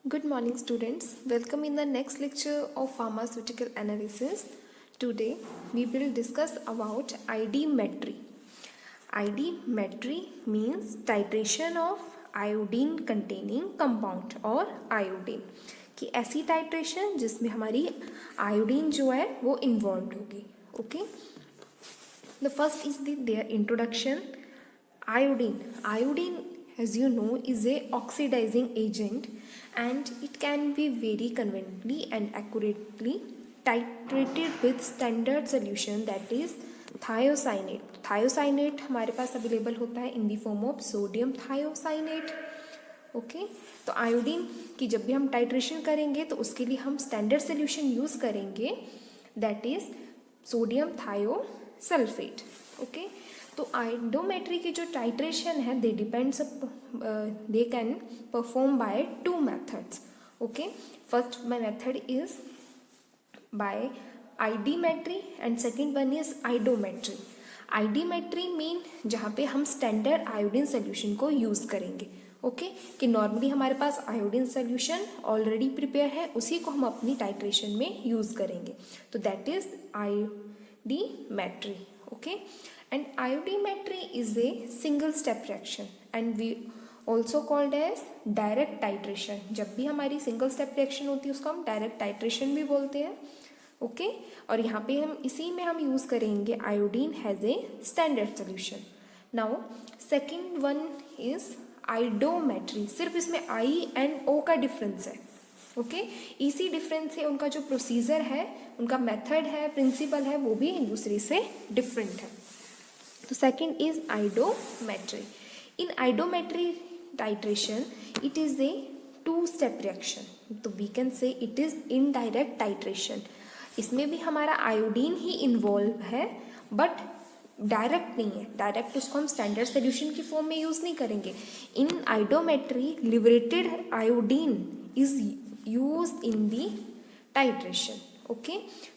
Good morning, students. Welcome in the next lecture of pharmaceutical analysis. Today, we will discuss about iodimetry. Iodimetry means titration of iodine containing compound और iodine कि ऐसी titration जिसमें हमारी iodine जो है वो involved होगी. Okay. The first is their introduction. Iodine, as you know, is a oxidizing agent and it can be very conveniently and accurately titrated with standard solution, that is thiocyanate. Thiocyanate हमारे पास available होता है in the form of sodium thiocyanate. Okay तो iodine की जब भी हम titration करेंगे तो उसके लिए हम स्टैंडर्ड सोल्यूशन यूज़ करेंगे, that is sodium thiosulphate. Okay तो आयोडोमेट्री की जो टाइट्रेशन है they can perform by two methods. Okay first method is by iodimetry and second one is iodometry. Iodimetry mean जहाँ पे हम स्टैंडर्ड आयोडीन सोल्यूशन को use करेंगे. ओके कि नॉर्मली हमारे पास आयोडीन सोल्यूशन ऑलरेडी प्रिपेयर है, उसी को हम अपनी टाइट्रेशन में यूज़ करेंगे, तो that is iodimetry. Okay and iodimetry is a single step reaction and we also called as direct titration. जब भी हमारी सिंगल स्टेप रिएक्शन होती है उसको हम डायरेक्ट टाइट्रेशन भी बोलते हैं. ओके और यहाँ पे हम इसी में हम यूज़ करेंगे iodine has a standard solution. Now second one is iodometry. सिर्फ इसमें आई एंड ओ का डिफरेंस है. ओके इसी डिफरेंस है, उनका जो प्रोसीजर है, उनका मेथड है, प्रिंसिपल है, वो भी एक दूसरे से डिफरेंट है. तो second is iodometry. In iodometry titration it is a two step reaction, तो we can say it is indirect titration. इसमें भी हमारा आयोडीन ही इन्वॉल्व है बट डायरेक्ट नहीं है. डायरेक्ट उसको हम स्टैंडर्ड सोल्यूशन की फॉर्म में यूज़ नहीं करेंगे. In iodometry liberated iodine is used in the titration. Okay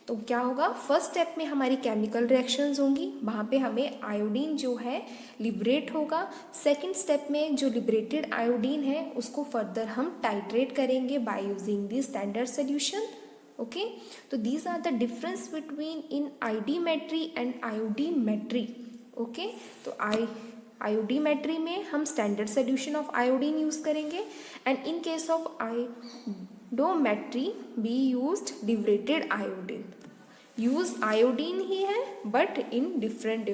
तो क्या होगा, फर्स्ट स्टेप में हमारी केमिकल रिएक्शंस होंगी, वहाँ पे हमें आयोडीन जो है लिबरेट होगा. सेकंड स्टेप में जो लिबरेटेड आयोडीन है उसको फर्दर हम टाइट्रेट करेंगे by using the standard solution. Okay तो these are the difference between in iodimetry and iodometry. Okay तो आयोडीमेट्री में हम standard solution of iodine use करेंगे and in case of iodometry we used liberated iodine. Use iodine ही है but in different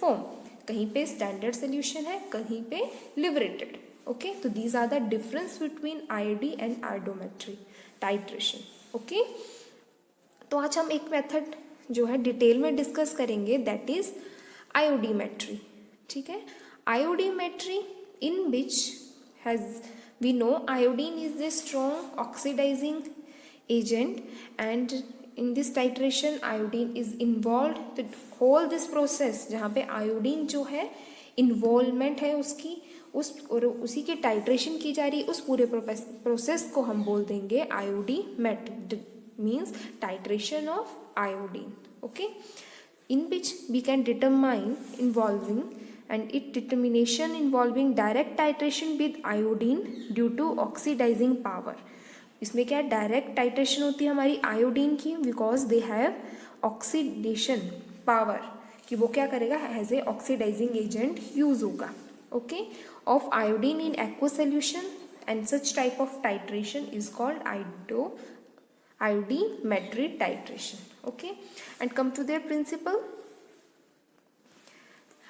form. कहीं पे standard solution है, कहीं पे लिबरेटेड. ओके तो these are the difference between iodi and iodometry titration. Okay तो आज हम एक मेथड जो है डिटेल में डिस्कस करेंगे, दैट इज आयोडीमेट्री. ठीक है, iodimetry in which has we know iodine is a strong oxidizing agent and in this titration iodine is involved. तो whole this process जहाँ पे iodine जो है involvement है उसकी और उसी की टाइट्रेशन की जा रही, उस पूरे प्रोसेस को हम बोल देंगे iodimetry, means titration of iodine. Okay in which we can determine involving and its determination involving direct titration with iodine due to oxidizing power. इसमें क्या डायरेक्ट टाइट्रेशन होती है हमारी आयोडीन की because they have oxidation power, कि वो क्या करेगा as a oxidising agent use होगा. Okay of iodine in aqueous solution and such type of titration is called iodimetry titration. Okay and come to their principle.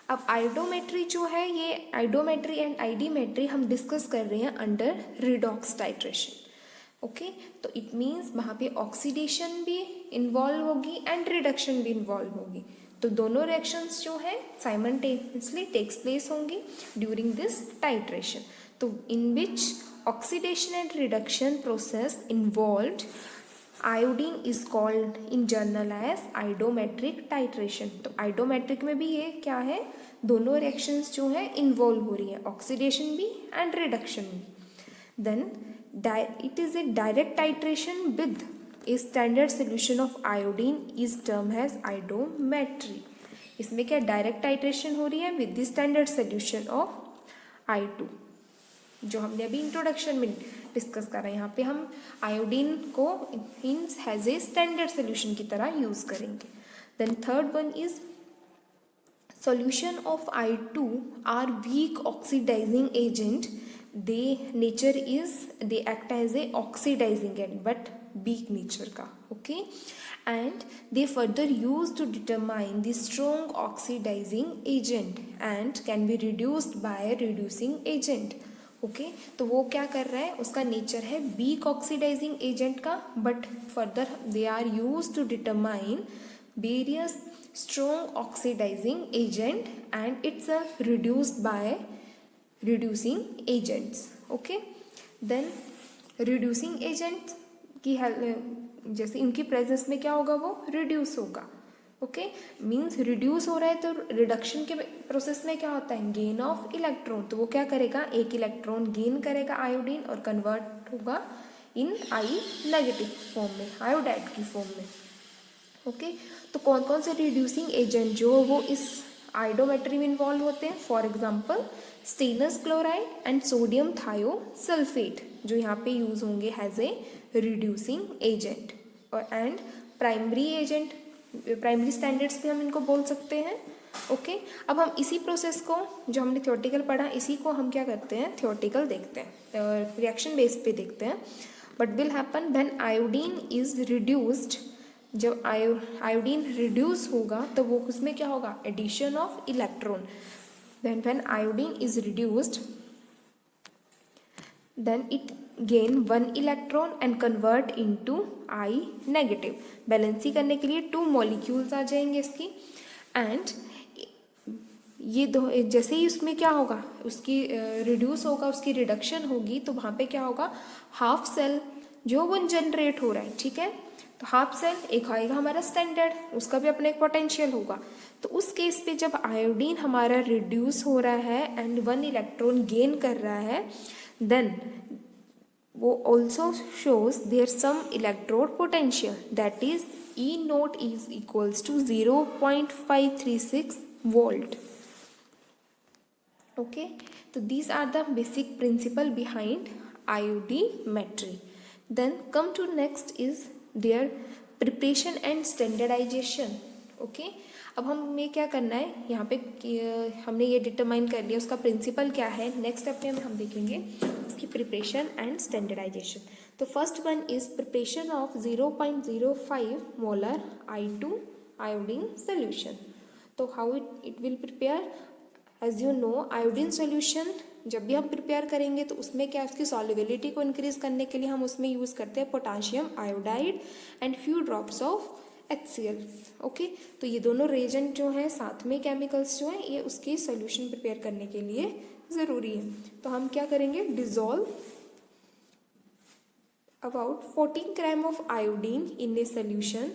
अब iodometry जो है, ये iodometry and आइडीमेट्री हम डिस्कस कर रहे हैं अंडर रिडॉक्स टाइट्रेशन. ओके तो इट मीन्स वहाँ पे ऑक्सीडेशन भी इन्वॉल्व होगी एंड रिडक्शन भी इन्वॉल्व होगी. तो दोनों रिएक्शंस जो है साइमल्टेनियसली टेक्स प्लेस होंगी ड्यूरिंग दिस टाइट्रेशन. तो in which oxidation and reduction process involved iodine is called in general as iodometric titration. तो आइडोमेट्रिक में भी ये क्या है, दोनों रिएक्शंस जो है इन्वॉल्व हो रही है, ऑक्सीडेशन भी एंड रिडक्शन भी. Then it is a direct titration with a standard solution of iodine is term as iodometry. इसमें क्या डायरेक्ट टाइट्रेशन हो रही है with the standard solution of I2, जो हमने अभी इंट्रोडक्शन में डिस्कस कर रहे हैं। यहाँ पे हम आयोडीन को in has a standard solution की तरह यूज करेंगे। Then third one is solution of I2 are weak oxidizing agent. They act as a oxidizing agent but weak nature का, okay, and they further used to determine the strong oxidizing agent and can be reduced by reducing agent. Okay तो वो क्या कर रहा है, उसका nature है weak oxidizing agent का, but further they are use to determine various strong oxidizing agent and it's reduced by reducing agents. Okay, then reducing agents की जैसे इनकी प्रेजेंस में क्या होगा, वो रिड्यूस होगा। ओके मीन्स रिड्यूस हो रहा है तो रिडक्शन के प्रोसेस में क्या होता है, गेन ऑफ इलेक्ट्रॉन। तो वो क्या करेगा, एक इलेक्ट्रॉन गेन करेगा आयोडीन और कन्वर्ट होगा इन आई नेगेटिव फॉर्म में, आयोडाइड की फॉर्म में। ओके तो कौन कौन से रिड्यूसिंग एजेंट जो वो इस आयोडोमेट्री में इन्वॉल्व होते हैं, for example stannous chloride and sodium thiosulphate जो यहाँ पे यूज होंगे हैज ए रिड्यूसिंग एजेंट। और and primary agent, primary standards भी हम इनको बोल सकते हैं। ओके अब हम इसी प्रोसेस को जो हमने थ्योरेटिकल पढ़ा, इसी को हम क्या करते हैं, थ्योरेटिकल देखते हैं, रिएक्शन बेस पे देखते हैं। But will happen when iodine is reduced, जब आयोडीन रिड्यूस होगा तो वो उसमें क्या होगा, addition of electron. Then when iodine is reduced then it gain 1 electron and convert into I negative. बैलेंसी करने के लिए 2 मॉलिक्यूल्स आ जाएंगे इसकी। एंड ये दो जैसे ही उसमें क्या होगा, उसकी रिड्यूस होगा, उसकी रिडक्शन होगी, तो वहाँ पे क्या होगा, हाफ सेल जो वो जनरेट हो रहा है, ठीक है। तो हाफ सेल एक आएगा हमारा स्टैंडर्ड, उसका भी अपना एक पोटेंशियल होगा। तो उस केस पे जब आयोडीन हमारा रिड्यूस हो रहा है एंड 1 इलेक्ट्रॉन गेन कर रहा है, देन वो also shows there some electrode potential, that is E naught is equals to 0.536 volt. Okay तो these are the basic principle behind iodimetry. Then come to next is their preparation and standardisation. Okay अब हमें क्या करना है, यहाँ पे हमने ये डिटरमाइन कर लिया उसका प्रिंसिपल क्या है। नेक्स्ट स्टेप में हम देखेंगे उसकी प्रिपरेशन एंड स्टैंडर्डाइजेशन। तो first one is preparation of 0.05 molar I2 iodine solution. तो how it will prepare, as you know iodine solution जब भी हम प्रिपेयर करेंगे तो उसमें क्या, उसकी सॉल्युबिलिटी को इंक्रीज करने के लिए हम उसमें यूज़ करते हैं potassium iodide and few drops of HCl। Okay तो ये दोनों रेजेंट जो हैं, साथ में केमिकल्स जो हैं, ये उसकी सोल्यूशन प्रिपेयर करने के लिए ज़रूरी है। तो हम क्या करेंगे, dissolve about 14 gram of iodine in a solution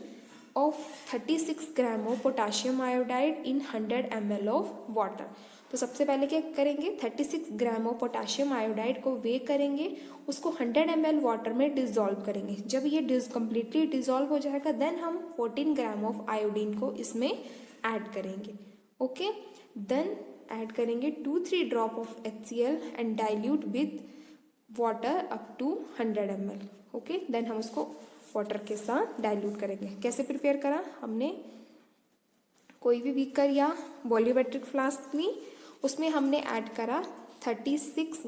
of 36 gram of potassium iodide in 100 ml of water. तो सबसे पहले क्या करेंगे, 36 ग्राम ऑफ पोटाशियम आयोडाइड को वे करेंगे, उसको 100 ml वाटर में डिजोल्व करेंगे। जब ये कम्प्लीटली डिजोल्व हो जाएगा देन हम 14 ग्राम ऑफ आयोडीन को इसमें ऐड करेंगे। ओके देन ऐड करेंगे 2-3 drop of HCl and dilute with water up to 100 ml। Okay then हम उसको वाटर के साथ डाइल्यूट करेंगे। कैसे प्रिपेयर करा हमने, कोई भी बीकर या वॉल्यूमेट्रिक फ्लास्क ली, उसमें हमने ऐड करा 36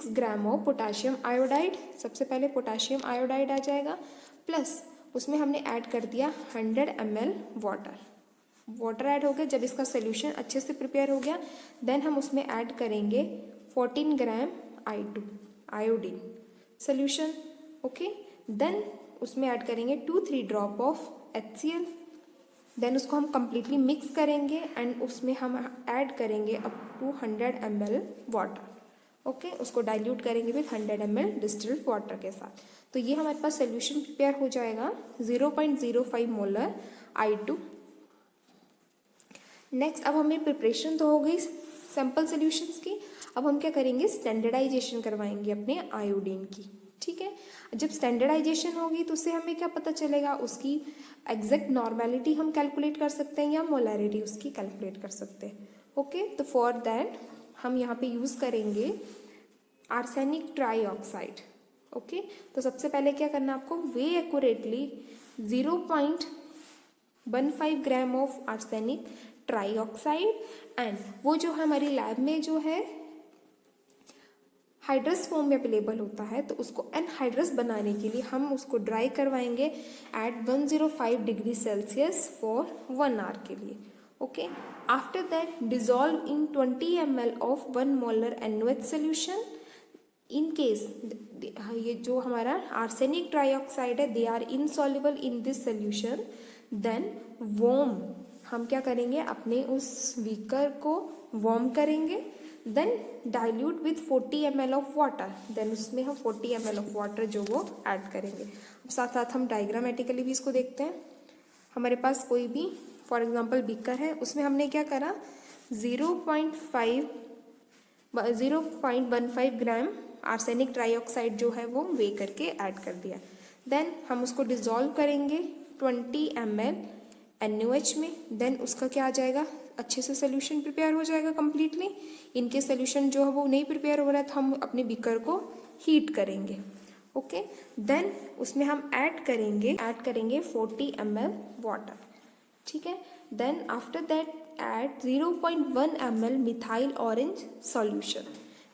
ग्राम ऑफ पोटाशियम आयोडाइड। सबसे पहले पोटाशियम आयोडाइड आ जाएगा, प्लस उसमें हमने ऐड कर दिया 100 ml वाटर ऐड हो गया। जब इसका सोल्यूशन अच्छे से प्रिपेयर हो गया देन हम उसमें ऐड करेंगे 14 gram I2 iodine solution. Okay then उसमें ऐड करेंगे 2-3 ड्रॉप ऑफ HCl। देन उसको हम कम्प्लीटली मिक्स करेंगे एंड उसमें हम ऐड करेंगे up to 100 ml water. Okay उसको डाइल्यूट करेंगे विथ 100 ml डिस्टिल्ड वाटर के साथ। तो ये हमारे पास सोल्यूशन प्रिपेयर हो जाएगा 0.05 मोलर I2। नेक्स्ट अब हमें प्रिपरेशन तो हो गई सैम्पल सोल्यूशंस की, अब हम क्या करेंगे, स्टैंडर्डाइजेशन करवाएंगे अपने आयोडीन की। ठीक है, जब स्टैंडर्डाइजेशन होगी तो उससे हमें क्या पता चलेगा, उसकी एग्जैक्ट नॉर्मेलिटी हम कैलकुलेट कर सकते हैं या मोलैरिटी उसकी कैलकुलेट कर सकते हैं। ओके तो फॉर दैट हम यहाँ पे यूज़ करेंगे आर्सेनिक ट्राईऑक्साइड। ओके, तो सबसे पहले क्या करना है आपको, way accurately 0.15 gram of arsenic trioxide, and वो जो हमारी लैब में जो है हाइड्रस फॉर्म में अवेलेबल होता है, तो उसको एनहाइड्रस बनाने के लिए हम उसको ड्राई करवाएंगे at 105 degree Celsius for 1 hour के लिए। Okay, after that dissolve in 20 ml of 1 molar NaOH solution. In case ये जो हमारा आर्सेनिक ट्राईऑक्साइड है, they are insoluble in this solution, then warm, हम क्या करेंगे, अपने उस बीकर को वार्म करेंगे, then dilute with 40 ml of water, then उसमें हम 40 ml ऑफ वाटर जो वो ऐड करेंगे। अब साथ साथ हम डायग्रामेटिकली भी इसको देखते हैं। हमारे पास कोई भी फॉर एग्जांपल बीकर है, उसमें हमने क्या करा, 0.15 ग्राम आर्सेनिक ट्राईऑक्साइड जो है वो वे करके ऐड कर दिया। देन हम उसको डिजॉल्व करेंगे 20 ml NaOH में, देन उसका क्या आ जाएगा, अच्छे से सोल्यूशन प्रिपेयर हो जाएगा कम्प्लीटली। इनके सोल्यूशन जो है वो नहीं प्रिपेयर हो रहा है तो हम अपने बीकर को हीट करेंगे। ओके, देन उसमें हम ऐड करेंगे 40 ml वाटर। ठीक है, then after that add 0.1 ml methyl orange solution.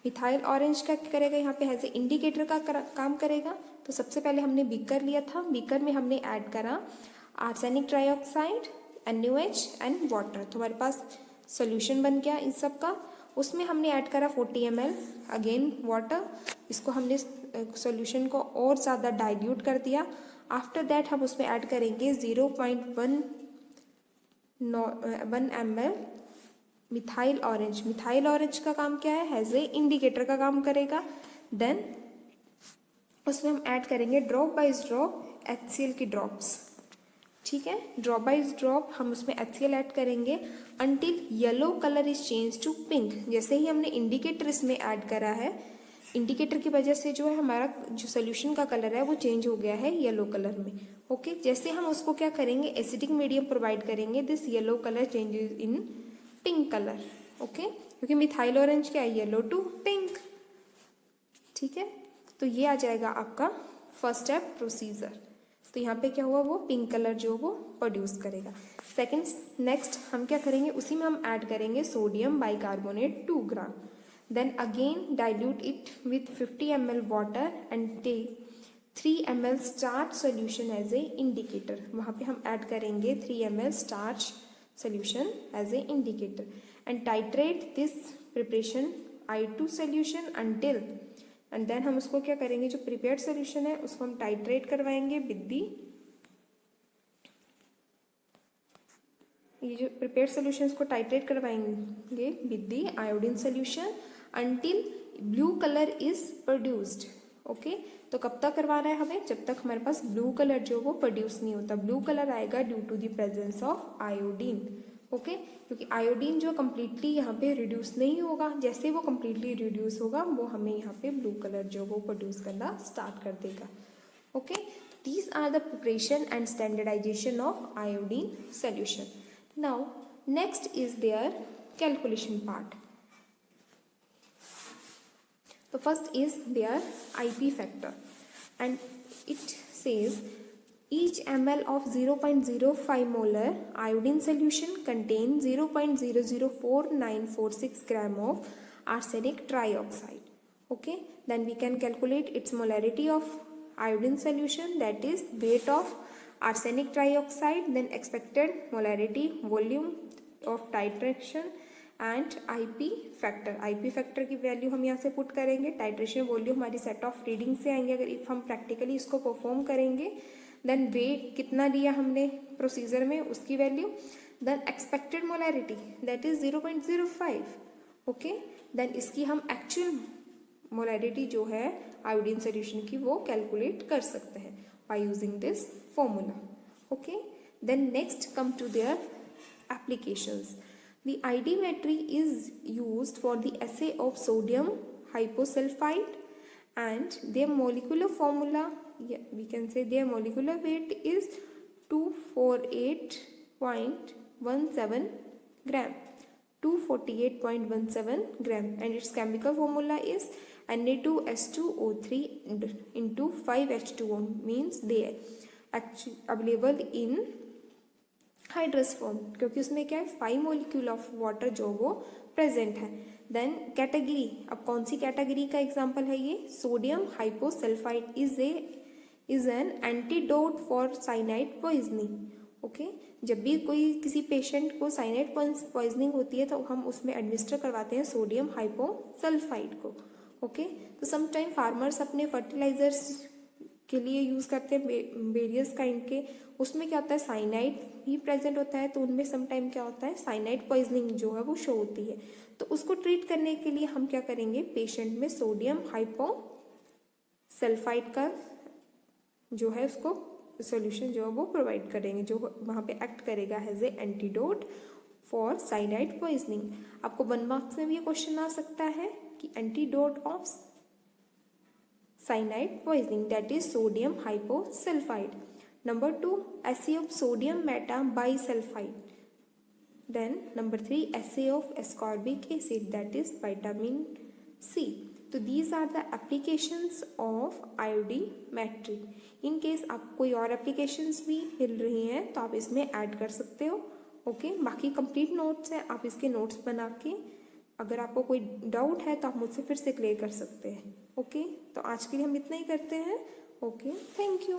Methyl orange क्या करेगा, यहाँ पे एज ए इंडिकेटर का काम करेगा। तो सबसे पहले हमने बीकर लिया था, बीकर में हमने ऐड करा arsenic trioxide, NaOH and water, तो हमारे पास सोल्यूशन बन गया इन सब का। उसमें हमने ऐड करा 40 ml अगेन वाटर, इसको हमने सोल्यूशन को और ज़्यादा डाइल्यूट कर दिया। आफ्टर दैट हम उसमें ऐड करेंगे 0.1 ml methyl orange. Methyl orange का काम क्या है, एज ए इंडिकेटर का काम करेगा। देन उसमें हम ऐड करेंगे ड्रॉप बाय ड्रॉप HCl की ड्रॉप्स। ठीक है, ड्रॉप बाय ड्रॉप हम उसमें HCl ऐड करेंगे until yellow colour is change to pink. जैसे ही हमने इंडिकेटर इसमें ऐड करा है, इंडिकेटर की वजह से जो है हमारा जो सोल्यूशन का कलर है वो चेंज हो गया है येलो कलर में। ओके, जैसे हम उसको क्या करेंगे, एसिडिक मीडियम प्रोवाइड करेंगे, this yellow colour changes in pink colour. Okay, क्योंकि मिथाइल ऑरेंज क्या है, येलो टू पिंक। ठीक है, तो ये आ जाएगा आपका फर्स्ट स्टेप प्रोसीजर। तो यहाँ पे क्या हुआ, वो पिंक कलर जो वो प्रोड्यूस करेगा। सेकंड, नेक्स्ट हम क्या करेंगे, उसी में हम ऐड करेंगे sodium bicarbonate 2 gram. Then again dilute it with 50 ml water and take 3 ml starch solution as a indicator. वहाँ पे हम ऐड करेंगे 3 ml starch solution as a indicator and titrate this preparation I2 solution until, and then हम उसको क्या करेंगे, जो prepared solution है उसको हम टाइट्रेट करवाएंगे विद दी, ये जो प्रिपेयर्ड सोल्यूशन को टाइट्रेट करवाएंगे with the iodine solution until blue colour is produced. Okay, तो कब तक करवाना है हमें, जब तक हमारे पास ब्लू कलर जो वो प्रोड्यूस नहीं होता। ब्लू कलर आएगा due to the presence of iodine. Okay, क्योंकि आयोडीन जो कम्प्लीटली यहाँ पे रिड्यूस नहीं होगा, जैसे वो कम्प्लीटली रिड्यूस होगा वो हमें यहाँ पे ब्लू कलर जो वो प्रोड्यूस करना स्टार्ट कर देगा। Okay, these are the preparation and standardisation of iodine solution. Now next is their calculation part. The first is their IP factor, and it says each ml of 0.05 molar iodine solution contains 0.004946 gram of arsenic trioxide. Okay, then we can calculate its molarity of iodine solution, that is weight of arsenic trioxide, then expected molarity, volume of titration and IP factor. IP factor की value हम यहाँ से put करेंगे, titration volume हमारी set of reading से आएंगे अगर if हम प्रैक्टिकली इसको परफॉर्म करेंगे। देन वेट कितना लिया हमने प्रोसीजर में उसकी value, then expected molarity that is 0.05। Okay, then इसकी हम एक्चुअल मोलैरिटी जो है आयोडीन सोल्यूशन की वो कैलकुलेट कर सकते हैं by using this formula. Okay, then next come to their applications. The ID-metry is used for the assay of sodium hyposulfite, and their molecular formula, we can say their molecular weight is 248.17 gram, 248.17 gram, and its chemical formula is Na2H2O3 into 5H2O means they actually available in hydrous form, क्योंकि उसमें क्या है 5 molecule of water जो वो present है। Then category, अब कौन सी category का एग्जांपल है ये? Sodium hyposulphide is an antidote for cyanide poisoning. Okay, जब भी कोई किसी पेशेंट को साइनाइड पॉइजनिंग होती है तो हम उसमें एडमिनिस्टर करवाते हैं सोडियम हाइपोसल्फाइड को। ओके, तो समटाइम फार्मर्स अपने फर्टिलाइजर्स के लिए यूज़ करते हैं वेरियस काइंड के, उसमें क्या होता है साइनाइड भी प्रेजेंट होता है, तो उनमें समटाइम क्या होता है साइनाइड पॉइजनिंग जो है वो शो होती है। तो उसको ट्रीट करने के लिए हम क्या करेंगे, पेशेंट में सोडियम हाइपोसल्फाइड का जो है उसको सॉल्यूशन जो है वो प्रोवाइड करेंगे, जो वहाँ पे एक्ट करेगा as a antidote for cyanide poisoning. आपको 1 मार्क्स में भी ये क्वेश्चन आ सकता है कि antidote of cyanide poisoning, that is sodium hyposulfite. Number 2, assay of sodium metabisulfite. Then number 3, assay of ascorbic acid, that is vitamin C. तो these are the applications of iodimetry. In case आप कोई और applications भी मिल रही हैं तो आप इसमें ऐड कर सकते हो। ओके, बाकी कंप्लीट नोट्स हैं, आप इसके नोट्स बना के अगर आपको कोई डाउट है तो आप मुझसे फिर से क्लियर कर सकते हैं। ओके, तो आज के लिए हम इतना ही करते हैं। Okay, thank you.